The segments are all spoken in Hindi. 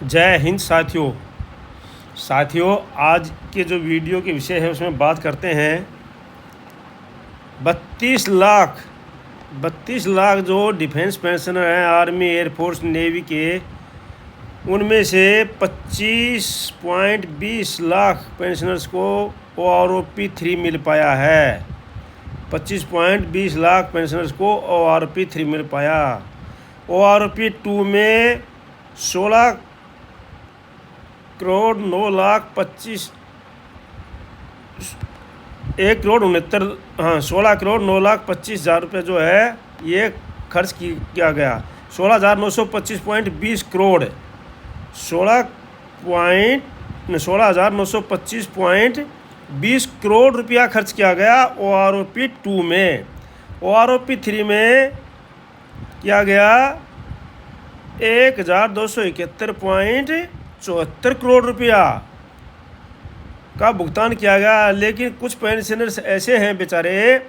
जय हिंद साथियों आज के जो वीडियो के विषय है उसमें बात करते हैं 32 लाख जो डिफेंस पेंशनर हैं आर्मी एयरफोर्स नेवी के, उनमें से 25.20 लाख पेंशनर्स को OROP 3 मिल पाया है। 25.20 लाख पेंशनर्स को OROP 3 मिल पाया। OROP 2 में 16 करोड़ 9 लाख 25 1 करोड़ 69 16 करोड़ 9 लाख 25 हज़ार रुपये जो है ये खर्च किया गया। 16,925.20 करोड़ 16,925.20 करोड़ रुपया खर्च किया गया OROP 2 में। OROP 3 में किया गया 1,271.74 करोड़ रुपया का भुगतान किया गया। लेकिन कुछ पेंशनर्स ऐसे हैं बेचारे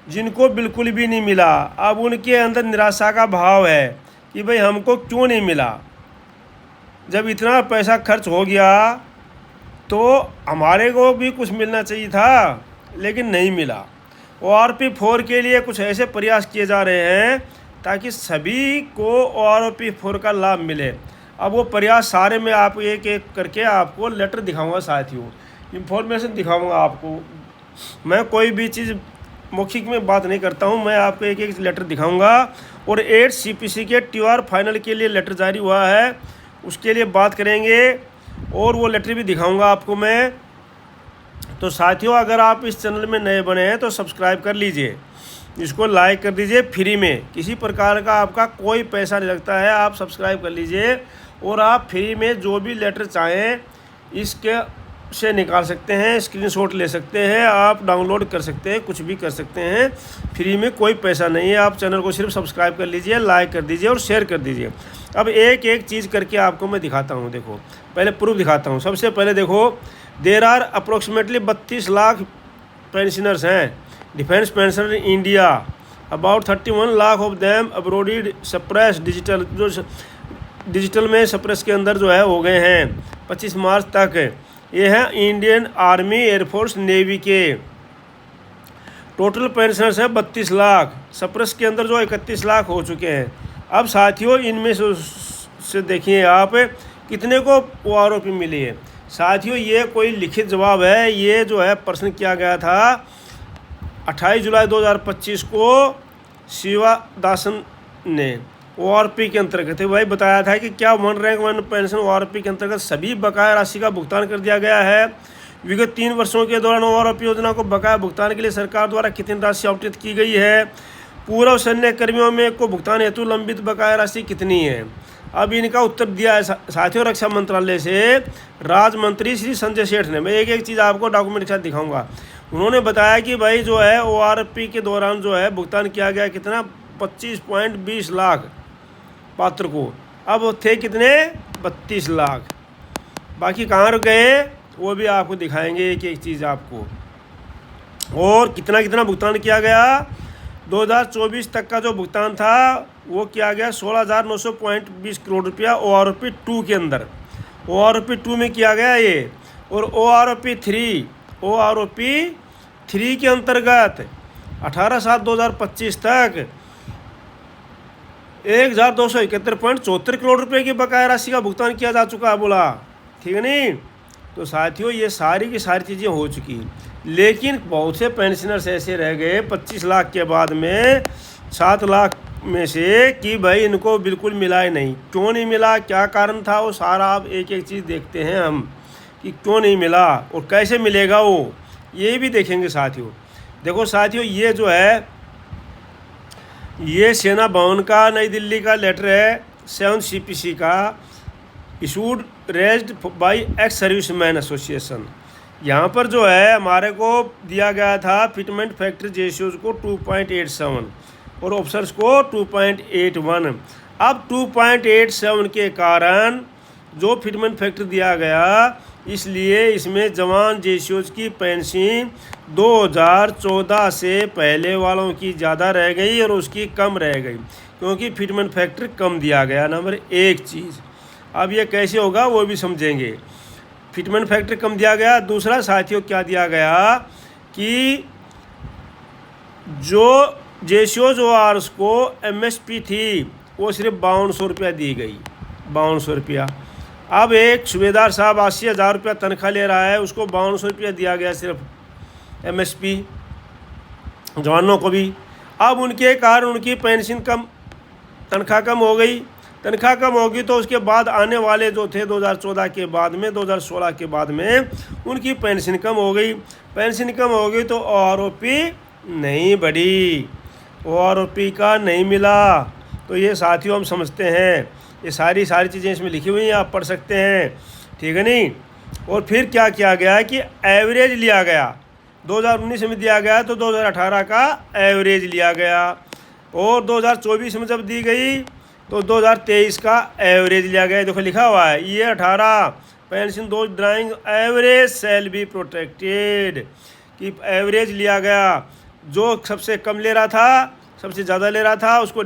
जिनको बिल्कुल भी नहीं मिला। अब उनके अंदर निराशा का भाव है कि भाई हमको क्यों नहीं मिला। जब इतना पैसा खर्च हो गया तो हमारे को भी कुछ मिलना चाहिए था, लेकिन नहीं मिला। OROP 4 के लिए कुछ ऐसे प्रयास किए जा रहे हैं ताकि सभी को OROP 4 का लाभ मिले। अब वो प्रयास सारे में आप एक एक करके आपको लेटर दिखाऊंगा साथियों, इंफॉर्मेशन दिखाऊंगा आपको। मैं कोई भी चीज़ मौखिक में बात नहीं करता हूं, मैं आपको एक एक लेटर दिखाऊंगा। और 8 CPC के TOR फाइनल के लिए लेटर जारी हुआ है, उसके लिए बात करेंगे और वो लेटर भी दिखाऊंगा आपको मैं। तो साथियों अगर आप इस चैनल में नए बने हैं तो सब्सक्राइब कर लीजिए, इसको लाइक कर दीजिए फ्री में, किसी प्रकार का आपका कोई पैसा नहीं लगता है। आप सब्सक्राइब कर लीजिए और आप फ्री में जो भी लेटर चाहें इसके से निकाल सकते हैं, स्क्रीनशॉट ले सकते हैं, आप डाउनलोड कर सकते हैं, कुछ भी कर सकते हैं। फ्री में कोई पैसा नहीं है। आप चैनल को सिर्फ सब्सक्राइब कर लीजिए, लाइक कर दीजिए और शेयर कर दीजिए। अब एक एक चीज़ करके आपको मैं दिखाता हूँ। देखो पहले प्रूफ दिखाता हूँ। सबसे पहले देखो there are approximately 32 lakh pensioners हैं defence pensioner in India. About 31 lakh of them onboarded SPARSH digital, जो डिजिटल में सप्रेस के अंदर जो है हो गए हैं 25 मार्च तक। ये हैं इंडियन आर्मी एयरफोर्स नेवी के। टोटल पेंशनर्स है 32 लाख, सप्रेस के अंदर जो 31 लाख हो चुके हैं। अब साथियों इनमें से देखिए आप कितने को OROP मिली है। साथियों ये कोई लिखित जवाब है, ये जो है प्रश्न किया गया था 28 जुलाई 2025 को शिवादासन ने ORP के अंतर्गत भाई बताया था कि क्या 1 रैंक 1 पेंशन ORP के अंतर्गत सभी बकाया राशि का भुगतान कर दिया गया है। विगत 3 वर्षों के दौरान ORP योजना को बकाया भुगतान के लिए सरकार द्वारा कितनी राशि आवंटित की गई है। पूर्व सैन्य कर्मियों में को भुगतान हेतु लंबित बकाया राशि कितनी है। अब इनका उत्तर दिया है साथियों रक्षा मंत्रालय से राज्य मंत्री श्री संजय सेठ ने। मैं एक एक चीज़ आपको डॉक्यूमेंट के साथ दिखाऊंगा। उन्होंने बताया कि भाई जो है ORP के दौरान जो है भुगतान किया गया कितना 25.20 लाख पात्र को। अब थे कितने 32 लाख, बाकी कहाँ रुक गए वो भी आपको दिखाएंगे एक एक चीज़ आपको। और कितना कितना भुगतान किया गया 2024 तक का जो भुगतान था वो किया गया 16,900.20 करोड़ रुपया OROP 2 के अंदर। OROP 2 में किया गया ये। और OROP 3 के अंतर्गत 18/7/2025 तक 1,271.74 करोड़ रुपए की बकाया राशि का भुगतान किया जा चुका है। बोला ठीक है नहीं। तो साथियों ये सारी की सारी चीज़ें हो चुकी, लेकिन बहुत से पेंशनर्स ऐसे रह गए 25 लाख के बाद में 7 लाख में से कि भाई इनको बिल्कुल मिला ही नहीं। क्यों नहीं मिला, क्या कारण था, वो सारा आप एक एक चीज़ देखते हैं हम कि क्यों नहीं मिला और कैसे मिलेगा वो, ये भी देखेंगे साथियों। देखो साथियों ये जो है ये सेना भवन का नई दिल्ली का लेटर है 7 CPC का, issued raised bye ex serviceman association. यहाँ पर जो है हमारे को दिया गया था फिटमेंट फैक्टर रेशियोज को 2.87 और ऑफिसर्स को 2.81। अब 2.87 के कारण जो फिटमेंट फैक्टर दिया गया, इसलिए इसमें जवान रेशियोज की पेंशन 2014 से पहले वालों की ज़्यादा रह गई और उसकी कम रह गई, क्योंकि फिटमेंट फैक्टर कम दिया गया। नंबर 1 चीज़। अब ये कैसे होगा वो भी समझेंगे। फिटमेंट फैक्टर कम दिया गया। दूसरा साथियों क्या दिया गया कि जो जेसीओज ओआरएस को एमएसपी थी वो सिर्फ 5200 रुपया दी गई, 5200 रुपया। अब एक सूबेदार साहब 80,000 रुपया तनख्वाह ले रहा है, उसको 5200 रुपया दिया गया सिर्फ एमएसपी, जवानों को भी। अब उनके कारण उनकी पेंशन कम, तनख्वाह कम हो गई। तनख्वाह कम होगी तो उसके बाद आने वाले जो थे 2014 के बाद में, 2016 के बाद में उनकी पेंशन कम हो गई। पेंशन कम हो गई तो ओआरओपी नहीं बढ़ी, ओआरओपी का नहीं मिला। तो ये साथियों हम समझते हैं, ये सारी चीज़ें इसमें लिखी हुई हैं, आप पढ़ सकते हैं, ठीक है नहीं। और फिर क्या किया गया कि एवरेज लिया गया, 2019 में दिया गया तो 2018 का एवरेज लिया गया, और 2024 में जब दी गई तो 2023 का एवरेज लिया गया। देखो लिखा हुआ है ये 18 pension to drawing average shall be protected, कि एवरेज लिया गया। जो सबसे कम ले रहा था, सबसे ज़्यादा ले रहा था, उसको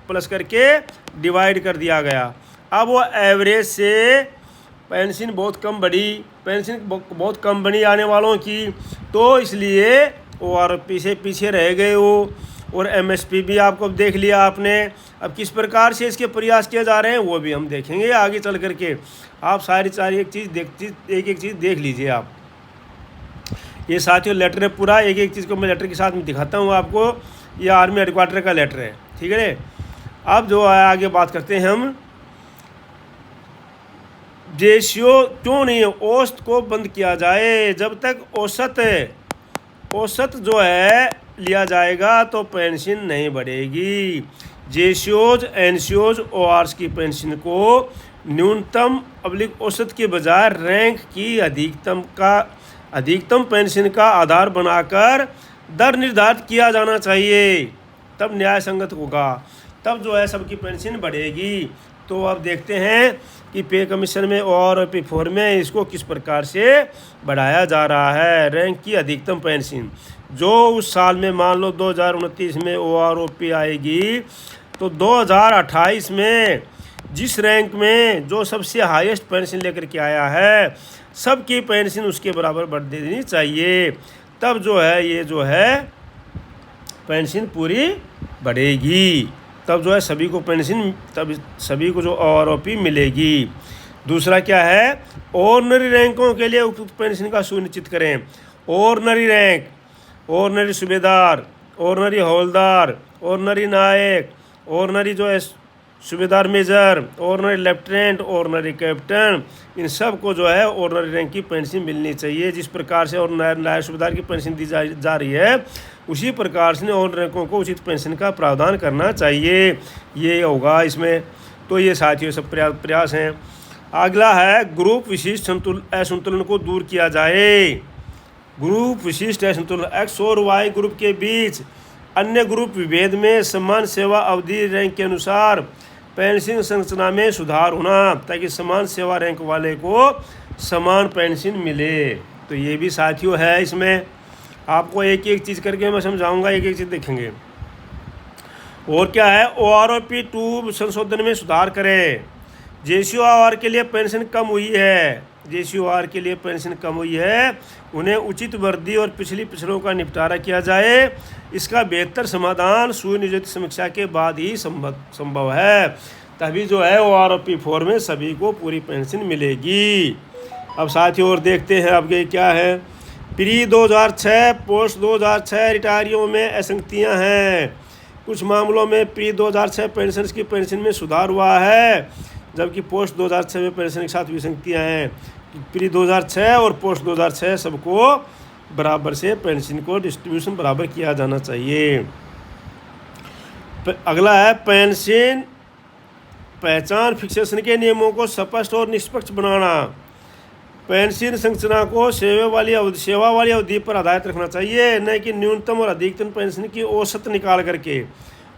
प्लस करके डिवाइड कर दिया गया। अब वो एवरेज से पेंशन बहुत कम बढ़ी, पेंशन बहुत कम बनी आने वालों की, तो इसलिए ओआरओपी से पीछे रह गए वो। और एमएसपी भी आपको देख लिया आपने। अब किस प्रकार से इसके प्रयास किए जा रहे हैं वो भी हम देखेंगे आगे चल करके। आप सारी एक चीज़ देख लीजिए आप। ये साथियों लेटर है पूरा, एक चीज़ को मैं लेटर के साथ में दिखाता हूँ आपको। ये आर्मी हेडक्वार्टर का लेटर है, ठीक है ना। अब जो है आगे बात करते हैं हम, रेशियो क्यों नहीं औसत को बंद किया जाए। जब तक औसत जो है लिया जाएगा तो पेंशन नहीं बढ़ेगी। जेसीओज एनसीओज ओआरएस की पेंशन को न्यूनतम औसत के बजाय रैंक की अधिकतम पेंशन का आधार बनाकर दर निर्धारित किया जाना चाहिए, तब न्याय संगत होगा, तब जो है सबकी पेंशन बढ़ेगी। तो अब देखते हैं कि पे कमीशन में और P4 में इसको किस प्रकार से बढ़ाया जा रहा है। रैंक की अधिकतम पेंशन जो उस साल में मान लो 2029 में OROP आएगी, तो 2028 में जिस रैंक में जो सबसे हाईएस्ट पेंशन लेकर के आया है, सबकी पेंशन उसके बराबर बढ़ देनी चाहिए, तब जो है ये जो है पेंशन पूरी बढ़ेगी, तब जो है सभी को पेंशन, तब सभी को जो OROP मिलेगी। दूसरा क्या है, ऑर्डिनरी रैंकों के लिए उपयुक्त पेंशन का सुनिश्चित करें। Ordinary rank, ordinary subedar, ordinary havildar, ordinary naik, ordinary जो है subedar major, ordinary lieutenant, ordinary captain, इन सब को जो है ऑर्डिनरी रैंक की पेंशन मिलनी चाहिए। जिस प्रकार से और नायक सूबेदार की पेंशन दी जा रही है, उसी प्रकार से और रैंकों को उचित पेंशन का प्रावधान करना चाहिए, ये होगा इसमें। तो ये साथियों सब प्रयास हैं। अगला है ग्रुप विशिष्ट असंतुलन को दूर किया जाए। ग्रुप विशिष्ट असंतुलन, एक्स और वाई ग्रुप के बीच अन्य ग्रुप विभेद में समान सेवा अवधि रैंक के अनुसार पेंशन संरचना में सुधार होना, ताकि समान सेवा रैंक वाले को समान पेंशन मिले। तो ये भी साथियों है इसमें। आपको एक एक चीज़ करके मैं समझाऊंगा, एक एक चीज़ देखेंगे। और क्या है, OROP 2 संशोधन में सुधार करें। JCOR के लिए पेंशन कम हुई है, JCOR के लिए पेंशन कम हुई है, उन्हें उचित वर्दी और पिछड़ों का निपटारा किया जाए। इसका बेहतर समाधान सुनियोजित समीक्षा के बाद ही संभव है, तभी जो है OROP 4 में सभी को पूरी पेंशन मिलेगी। अब साथियों और देखते हैं अब ये क्या है। प्री 2006 पोस्ट 2006 रिटायरियों में असंगतियाँ हैं। कुछ मामलों में प्री 2006 पेंशन की पेंशन में सुधार हुआ है, जबकि पोस्ट 2006 में पेंशन के साथ विसंगतियाँ हैं। प्री 2006 और पोस्ट 2006 सबको बराबर से पेंशन को डिस्ट्रीब्यूशन बराबर किया जाना चाहिए। अगला है पेंशन पहचान फिक्सेशन के नियमों को स्पष्ट और निष्पक्ष बनाना। पेंशन संरचना को सेवा वाली अवधि पर आधारित रखना चाहिए, न कि न्यूनतम और अधिकतम पेंशन की औसत निकाल करके।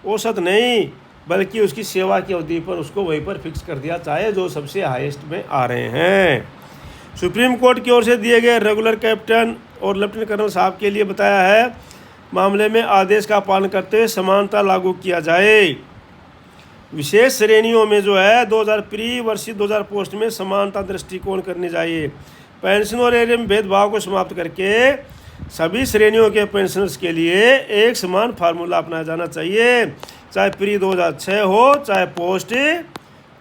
औसत नहीं बल्कि उसकी सेवा की अवधि पर उसको वहीं पर फिक्स कर दिया जाए जो सबसे हाईएस्ट में आ रहे हैं। सुप्रीम कोर्ट की ओर से दिए गए रेगुलर कैप्टन और लेफ्टिनेंट कर्नल साहब के लिए बताया है मामले में आदेश का पालन करते हुए समानता लागू किया जाए। विशेष श्रेणियों में जो है 2000 प्री वर्षित 2000 पोस्ट में समानता दृष्टिकोण करनी चाहिए। पेंशन और एरिया में भेदभाव को समाप्त करके सभी श्रेणियों के पेंशनर्स के लिए एक समान फार्मूला अपनाया जाना चाहिए, चाहे प्री 2006 हो चाहे पोस्ट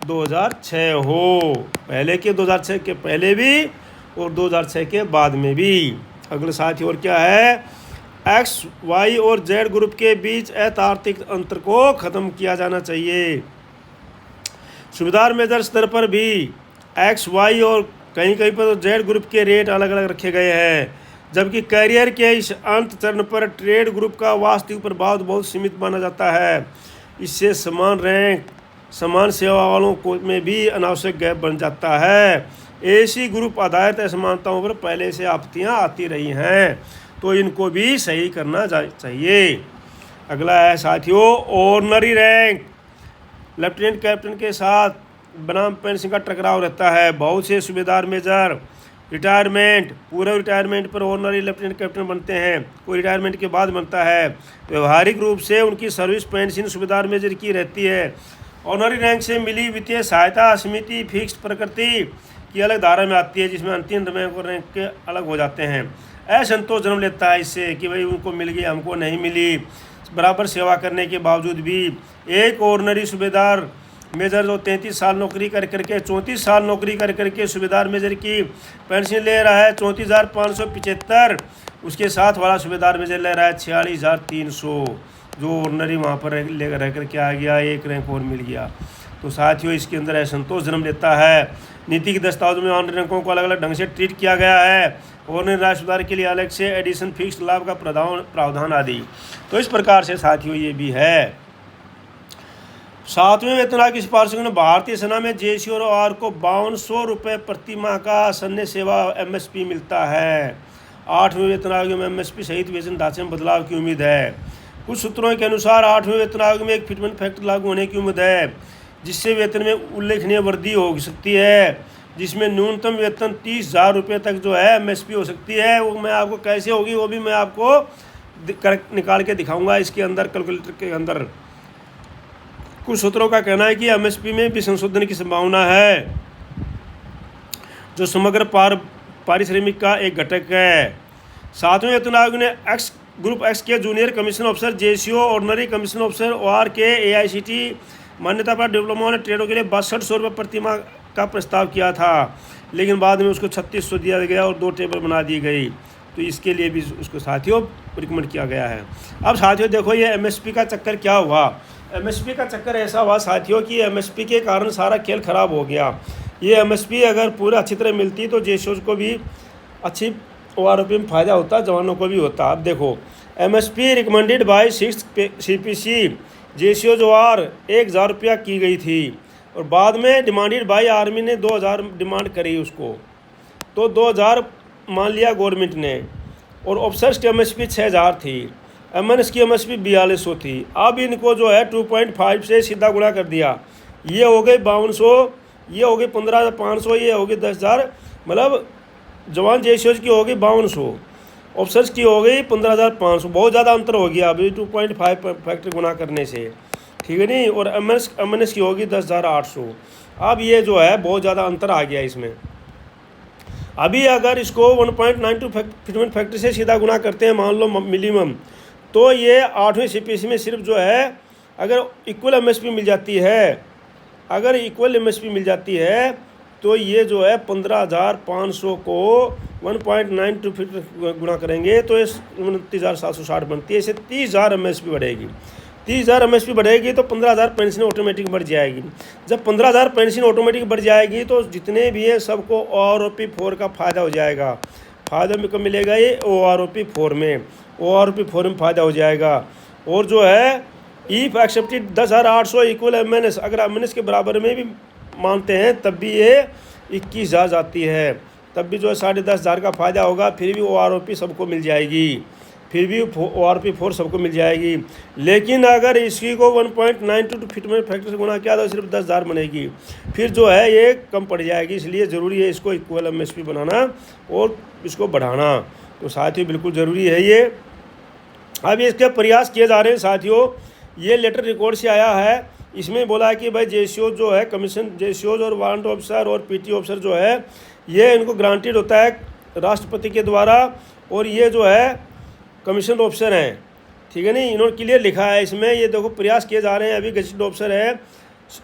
2006 हो, पहले के 2006 के पहले भी और 2006 के बाद में भी। अगले साथी और क्या है, एक्स वाई और जेड ग्रुप के बीच अतार्किक अंतर को खत्म किया जाना चाहिए। सुविधार मेजर स्तर पर भी एक्स वाई और कहीं कहीं पर जेड ग्रुप के रेट अलग अलग रखे गए हैं, जबकि कैरियर के इस अंत चरण पर ट्रेड ग्रुप का वास्तविक प्रभाव बहुत सीमित माना जाता है। इससे समान रैंक समान सेवा वालों को में भी अनावश्यक गैप बन जाता है। ऐसी ग्रुप आधारित असमानताओं पर पहले से आपत्तियां आती रही हैं, तो इनको भी सही करना चाहिए। अगला है साथियों, ऑर्डिनरी रैंक। लेफ्टिनेंट कैप्टन के साथ बनाम पेंशन का टकराव रहता है। बहुत से सूबेदार मेजर रिटायरमेंट पूरे रिटायरमेंट पर ऑर्डिनरी लेफ्टिनेंट कैप्टन बनते हैं, कोई रिटायरमेंट के बाद बनता है। व्यवहारिक रूप से उनकी सर्विस पेंशन सूबेदार मेजर की रहती है। ऑर्डिनरी रैंक से मिली वित्तीय सहायता समिति फिक्स्ड प्रकृति की अलग धारा में आती है, जिसमें अंतिम रैंक और रैंक के अलग हो जाते हैं। असंतोष जन्म लेता है इससे कि भाई उनको मिल गई हमको नहीं मिली, बराबर सेवा करने के बावजूद भी। एक ऑर्डिनरी सूबेदार मेजर जो 33 साल नौकरी कर करके 34 साल नौकरी कर करके सूबेदार मेजर की पेंशन ले रहा है 34,575, उसके साथ वाला सूबेदार मेजर ले रहा है 46,300, जो ऑर्डिनरी वहाँ पर लेकर रह करके आ गया, एक रैंक और मिल गया। तो साथियों इसके अंदर असंतोष जन्म लेता है। नीति के दस्तावेज में ऑर्डिनरी रैंकों को अलग अलग ढंग से ट्रीट किया गया है, ऑर्डिनरी राशि सुधार के लिए अलग से एडिशन फिक्स्ड लाभ का प्रावधान आदि। तो इस प्रकार से साथियों ये भी है। 7वें वेतन आयोग की सिफारिशों ने भारतीय सेना में जेसी और आर को 5200 रुपये प्रति माह का सैन्य सेवा एमएसपी मिलता है। 8वें वेतन आयोग में एमएसपी सहित वेतन ढांचे में बदलाव की उम्मीद है। कुछ सूत्रों के अनुसार 8वें वेतन आयोग में एक फिटमेंट फैक्टर लागू होने की उम्मीद है, जिससे वेतन में उल्लेखनीय वृद्धि हो सकती है, जिसमें न्यूनतम वेतन 30,000 रुपये तक जो है एमएसपी हो सकती है। वो मैं आपको कैसे होगी वो भी मैं आपको निकाल के दिखाऊंगा इसके अंदर कैलकुलेटर के अंदर। कुछ सूत्रों का कहना है कि एमएसपी में भी संशोधन की संभावना है, जो समग्र पारिश्रमिक का एक घटक है। 7वें वेतन आयोग ने ग्रुप एक्स के junior commission officer JCO ordinary commission officer OR के एआईसीटी मान्यता प्राप्त डिप्लोमा और ट्रेडों के लिए 6200 रुपये प्रति माह का प्रस्ताव किया था, लेकिन बाद में उसको 3600 दिया गया और 2 टेबल बना दी गई। तो इसके लिए भी उसको साथियों रिकमेंड किया गया है। अब साथियों देखो ये एमएसपी का चक्कर क्या हुआ। एमएसपी का चक्कर ऐसा हुआ साथियों कि एमएसपी के कारण सारा खेल खराब हो गया। ये एमएसपी अगर पूरा अच्छी तरह मिलती तो जेसीओ को भी अच्छी ओआरओपी में फ़ायदा होता, जवानों को भी होता। अब देखो MSP recommended by 6 CPC JCO जो आर 1,000 रुपया की गई थी, और बाद में डिमांडेड बाय आर्मी ने 2,000 डिमांड करी उसको, तो 2,000 मान लिया गवर्नमेंट ने, और ऑफिसर्स की एमएसपी 6,000 थी, एमएनएस की एमएसपी 4200 थी। अब इनको जो है 2.5 से सीधा गुणा कर दिया, ये हो गई 5200, ये हो गई 15,500, ये हो गई 10,000, मतलब जवान जेसीओज की हो गई 5200, ऑफिसर्स की हो गई 15,500। बहुत ज़्यादा अंतर हो गया अभी 2.5 फैक्टर गुना करने से, ठीक है नहीं। और एमएनएस की होगी 10,800। अब ये जो है बहुत ज़्यादा अंतर आ गया इसमें। अभी अगर इसको 1.92 फिटमेंट फैक्टर से सीधा गुना करते हैं मान लो मिनिमम, तो ये 8वें सीपीसी में सिर्फ जो है अगर इक्वल एमएसपी मिल जाती है, अगर इक्वल एमएसपी मिल जाती है तो ये जो है 15,500 को 1.92 फिट गुणा करेंगे तो ये 29,760 बनती है। इससे 30,000 एमएसपी बढ़ेगी। 30,000 एमएसपी बढ़ेगी तो 15,000 पेंशन ऑटोमेटिक बढ़ जाएगी। जब 15,000 पेंशन ऑटोमेटिक बढ़ जाएगी तो जितने भी हैं सबको ओआरओपी 4 का फ़ायदा हो जाएगा। फ़ायदा में कब मिलेगा? ये ओआरओपी 4 में, ओआरओपी 4 में फ़ायदा हो जाएगा। और जो है ईफ एक्सेप्टेड 10,800 इक्वल एमएनएस, अगर एमएनएस के बराबर में भी मानते हैं तब भी ये 21,000 आती है, तब भी जो है 10,500 का फ़ायदा होगा। फिर भी ओआरओपी सबको मिल जाएगी, फिर भी ओआरओपी 4 सबको मिल जाएगी। लेकिन अगर इसकी को 1.92 फिटमेंट फैक्टर से गुणा किया तो सिर्फ 10,000 बनेगी, फिर जो है ये कम पड़ जाएगी। इसलिए ज़रूरी है इसको इक्वल एमएसपी बनाना और इसको बढ़ाना, तो साथियों बिल्कुल ज़रूरी है ये। अब इसके प्रयास किए जा रहे हैं साथियों। ये लेटर रिकॉर्ड से आया है, इसमें बोला है कि भाई जेसीओ जो है कमीशन जेसीओज और वारंट ऑफिसर और पीटी ऑफिसर जो है ये इनको ग्रांटेड होता है राष्ट्रपति के द्वारा, और ये जो है कमीशन ऑफिसर हैं, ठीक है नहीं। इन्होंने क्लियर लिखा है इसमें, ये देखो प्रयास किए जा रहे हैं। अभी गजट ऑफिसर है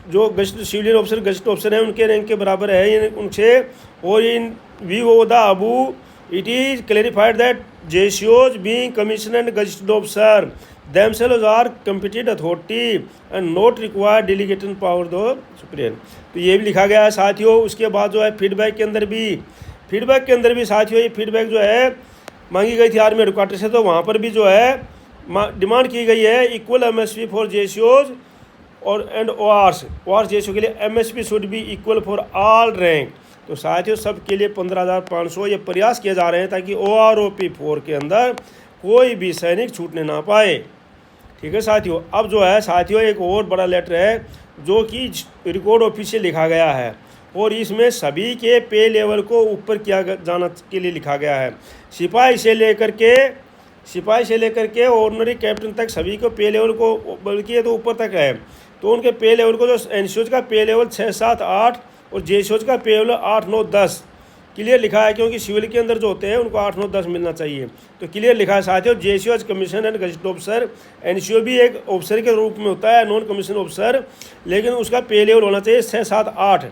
जो gazette civilian officer gazette officer हैं उनके रैंक के बराबर है ये उनसे, और in view of the above it is clarified that जेसीओज being commission and gazette officer themselves are competent authority and not require delegation power दो सुप्रीम। तो ये भी लिखा गया है साथियों। उसके बाद जो है फीडबैक के अंदर भी साथियों ये फीडबैक जो है मांगी गई थी आर्मी हेडक्वार्टर से, तो वहाँ पर भी जो है डिमांड की गई है इक्वल एमएसपी फॉर जेसीओज और एंड ओआरस जेसीओ के लिए MSP should be equal for all rank. तो साथियों सबके लिए 15,500 ये प्रयास किए जा रहे हैं ताकि OROP 4 के अंदर कोई भी सैनिक छूटने ना पाए, ठीक है साथियों। अब जो है साथियों एक और बड़ा लेटर है जो कि रिकॉर्ड ऑफिस से लिखा गया है, और इसमें सभी के पे लेवल को ऊपर किया जाना के लिए लिखा गया है। सिपाही से लेकर के ऑर्डिनरी कैप्टन तक सभी को पे लेवल को, बल्कि ये तो ऊपर तक है, तो उनके पे लेवल को जो एनसीओज का पे लेवल 6, 7, 8 और जेसीओज का पे लेवल 8, 9, 10 क्लियर लिखा है, क्योंकि सिविल के अंदर जो होते हैं उनको 8, 9, 10 मिलना चाहिए। तो क्लियर लिखा है साथियों JCO commission and gazette officer. NCO भी एक ऑफिसर के रूप में होता है, नॉन कमीशन ऑफिसर, लेकिन उसका पे लेवल होना चाहिए 6, 7, 8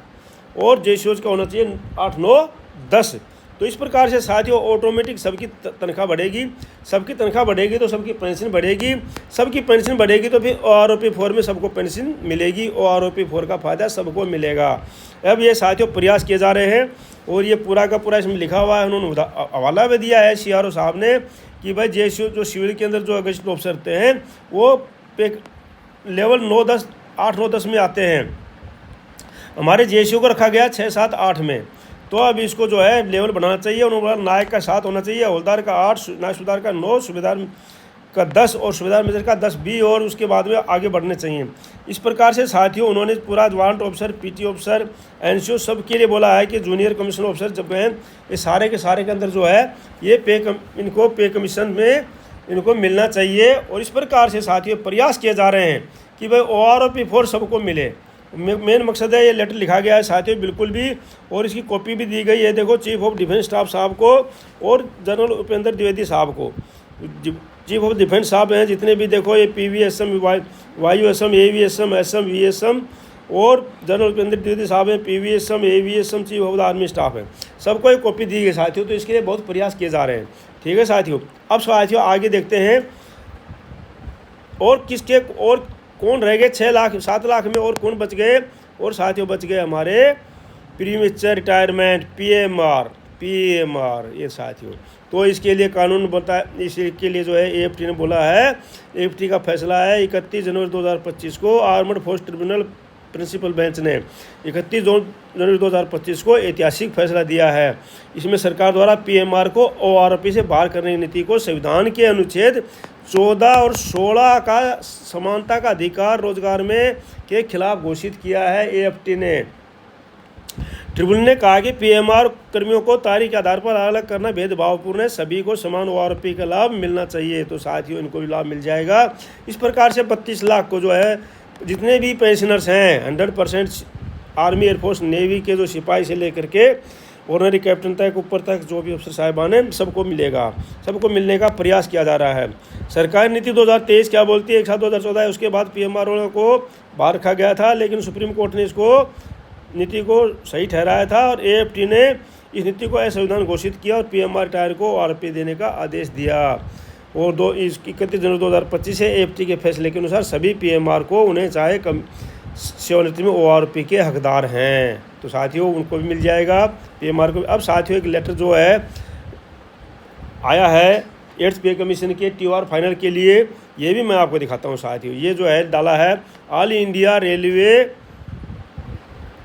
और जेसीओ का होना चाहिए 8, 9, 10। तो इस प्रकार से साथियों ऑटोमेटिक सबकी तनख्वाह बढ़ेगी, सबकी तनख्वाह बढ़ेगी तो सबकी पेंशन बढ़ेगी, सबकी पेंशन बढ़ेगी तो फिर OROP 4 में सबको पेंशन मिलेगी, OROP 4 का फ़ायदा सबको मिलेगा। अब ये साथियों प्रयास किए जा रहे हैं, और ये पूरा का पूरा इसमें लिखा हुआ है, उन्होंने हवाला भी दिया है CRO साहब ने कि भाई जेसीओ जो सिविल के अंदर जो गजट ऑफिसर होते हैं वो पे लेवल 9, 10, 8, 9, 10 में आते हैं। हमारे जेसीओ को रखा गया 6, 7, 8 में, तो अब इसको जो है लेवल बनाना चाहिए। उन्होंने नायक का 7 होना चाहिए, हवलदार का 8, नायब सूबेदार का 9, सूबेदार का 10 और सूबेदार मेजर का 10 भी, और उसके बाद में आगे बढ़ने चाहिए। इस प्रकार से साथियों उन्होंने पूरा warrant officer, PT officer, NCO सब के लिए बोला है कि जूनियर कमीशन ऑफिसर जब हैं ये सारे के अंदर जो है ये इनको पे कमीशन में इनको मिलना चाहिए। और इस प्रकार से साथियों प्रयास किए जा रहे हैं कि भाई OROP 4 सबको मिले। मेन मकसद है, ये लेटर लिखा गया है साथियों बिल्कुल भी, और इसकी कॉपी भी दी गई है। देखो चीफ ऑफ डिफेंस स्टाफ साहब को और जनरल उपेंद्र द्विवेदी साहब को, चीफ ऑफ डिफेंस साहब हैं जितने भी, देखो ये PVSM, YUSM, AVSM, SM, VSM और जनरल उपेंद्र द्विवेदी साहब हैं PVSM, AVSM, chief of the army staff है, सबको एक कॉपी दी गई साथियों। तो इसके लिए बहुत प्रयास किए जा रहे हैं, ठीक है साथियों। अब साथियों आगे देखते हैं और किसके और कौन रह गए 6 लाख 7 लाख में, और कौन बच गए, और साथियों बच गए हमारे प्रीमेच्योर रिटायरमेंट PMR ये साथियों। तो इसके लिए कानून बताया, इसके लिए जो है AFT ने बोला है, AFT का फैसला है 31 जनवरी 2025 को armed force tribunal principal bench ने 31 जनवरी 2025 को ऐतिहासिक फैसला दिया है। इसमें सरकार द्वारा PMR को OROP से बाहर करने की नीति को संविधान के अनुच्छेद 14 और 16 का समानता का अधिकार रोजगार में के खिलाफ घोषित किया है AFT ने। ट्रिब्यूनल ने कहा कि PMR कर्मियों को तारीख के आधार पर अलग करना भेदभावपूर्ण है, सभी को समान OROP का लाभ मिलना चाहिए। तो साथियों इनको भी लाभ मिल जाएगा। इस प्रकार से 32 लाख को जो है जितने भी पेंशनर्स हैं 100% आर्मी, एयरफोर्स, नेवी के जो सिपाही से लेकर के ऑनरी कैप्टन तक ऊपर तक जो भी अफसर साहिबान हैं सबको मिलेगा, सबको मिलने का प्रयास किया जा रहा है। सरकारी नीति 2023 क्या बोलती है, एक साथ 2014 है, उसके बाद PMR को बाहर रखा गया था, लेकिन सुप्रीम कोर्ट ने इसको नीति को सही ठहराया था और AFT ने इस नीति को असंविधान घोषित किया और PMR रिटायर को ORP देने का आदेश दिया। और 31 जनवरी 2025 से AFT के फैसले के अनुसार सभी PMR को उन्हें चाहे कम सेवानिवृत्ति में ORP के हकदार हैं। तो साथियों उनको भी मिल जाएगा PMR को। अब साथियों एक लेटर जो है आया है 8th पे कमीशन के TOR फाइनल के लिए, ये भी मैं आपको दिखाता हूँ साथियों। ये जो है डाला है all India railway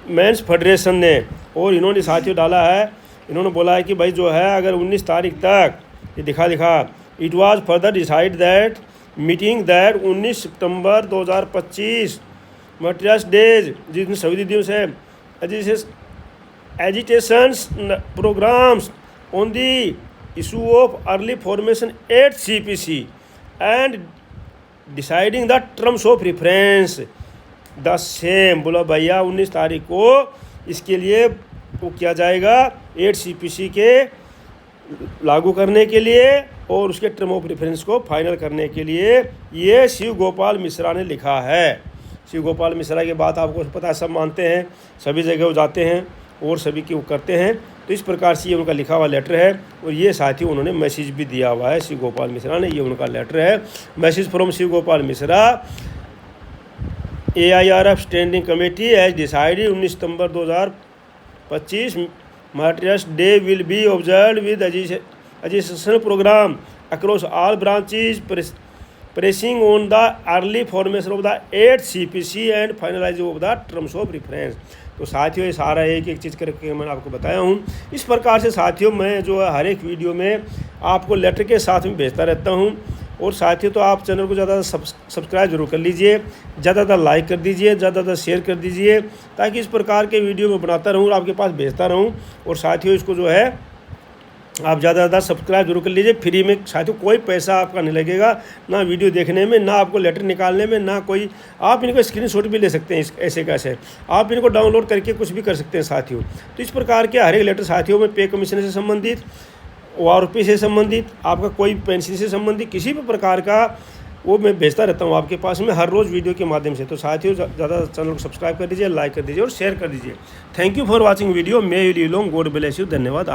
men's federation ने, और इन्होंने साथियों डाला है, इन्होंने बोला है कि भाई जो है अगर 19 तारीख तक ये दिखा it was further decide that meeting that 19 September 2025 materials days जिन सभी दिनों से agitations programmes on the issue of early formation eight CPC and deciding the terms of reference the same, बोला भैया 19 तारीख को इसके लिए वो किया जाएगा 8 CPC के लागू करने के लिए और उसके टर्म ऑफ रेफरेंस को फाइनल करने के लिए। ये शिव गोपाल मिश्रा ने लिखा है। शिव गोपाल मिश्रा की बात आपको पता है, सब मानते हैं, सभी जगह वो जाते हैं और सभी की वो करते हैं। तो इस प्रकार से ये उनका लिखा हुआ लेटर है और ये साथियों उन्होंने मैसेज भी दिया हुआ है शिव गोपाल मिश्रा ने। ये उनका लेटर है, message from Shiv Gopal Mishra. AIRF standing committee as decided 19 September 2025 martyrs day will be observe with educational programme across all branches pressing on the early formation of the 8 CPC and finalising of the terms of reference. तो साथियों ये सारा एक एक चीज़ करके मैंने आपको बताया हूँ। इस प्रकार से साथियों मैं जो है हर एक वीडियो में आपको लेटर के साथ में भेजता रहता हूँ। और साथियों तो आप चैनल को ज़्यादा सब्सक्राइब जरूर कर लीजिए, ज़्यादातर लाइक कर दीजिए, ज़्यादातर शेयर कर दीजिए, ताकि इस प्रकार के वीडियो मैं बनाता रहूँ और आपके पास भेजता रहूँ। और साथियों इसको जो है आप ज़्यादा सब्सक्राइब जरूर कर लीजिए, फ्री में साथियों, कोई पैसा आपका नहीं लगेगा, ना वीडियो देखने में, ना आपको लेटर निकालने में, ना कोई। आप इनको स्क्रीनशॉट भी ले सकते हैं ऐसे कैसे, आप इनको डाउनलोड करके कुछ भी कर सकते हैं साथियों। तो इस प्रकार के हर एक लेटर साथियों में पे कमीशन से संबंधित, ORP से संबंधित, आपका कोई पेंशन से संबंधित किसी भी प्रकार का वो मैं भेजता रहता हूँ आपके पास में हर रोज़ वीडियो के माध्यम से। तो साथियों ज़्यादा चैनल को सब्सक्राइब कर दीजिए, लाइक कर दीजिए और शेयर कर दीजिए। Thank you for watching video, may you live long, God bless you, धन्यवाद।